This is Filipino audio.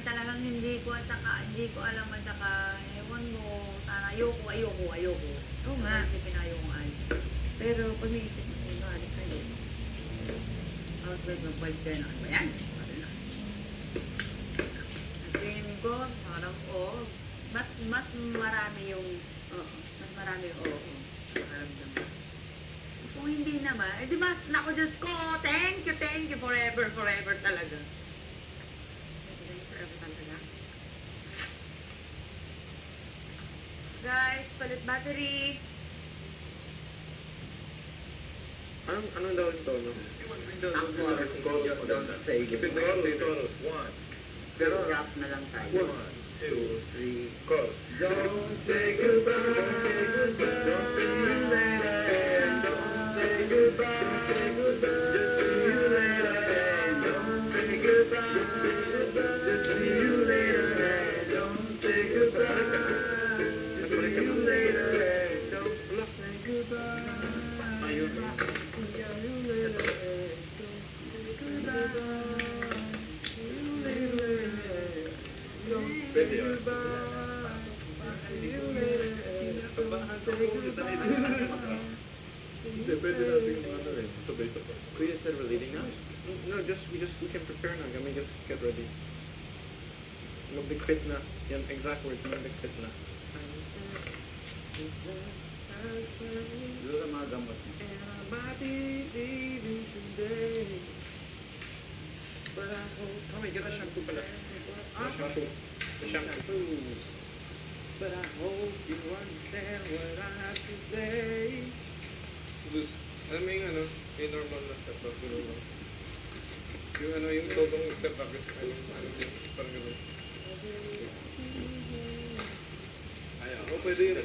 talagang hindi ko at saka hindi ko alam at saka ewan mo, sana ayoko. Oo nga. Hindi pinayo kong alis. Pero pag naisip mo sa'yo, alis kayo. Outbreak ng balik kayo na ano ba yan? Ano na? Ang tingin ko, parang mas marami yung mas marami yung nararamdaman. Kung hindi naman, di ba, naku Diyos ko, thank you, forever talaga. Forever talaga. Guys, palit battery. Anong daw ito, no? Don't say Keep it goodbye. chorus. 1, Pero rap na lang tayo. 1, 2, 3. 3, go. Don't say goodbye. Don't say goodbye. Don't see you later. Don't say goodbye. Don't say goodbye. Just see you later. Don't say goodbye. Don't say goodbye. Just see you later. Don't say goodbye. Just see you later. Don't say goodbye. Sa'yo. See you later. Don't say goodbye. Just see you later. Don't say goodbye. See you later. Don't say goodbye. Hindi, pwede natin ano rin, sabay-sabay. Kuya, instead of leading us? No, we can prepare na. Kami just get ready. Mag-quit na. Yan, exact words, mag-quit na. Doon ang mga gamot mo. And I might be leaving today, but I hope. Kami, get a shampoo pala. I Shampoo. The shampoo. But I hope you understand what I have to say. Zeus, alam mo yung ano, yung normal na step back, gano'n lang. Yung ano, yung totong step back, parang gano'n. Ayaw, pwede yun.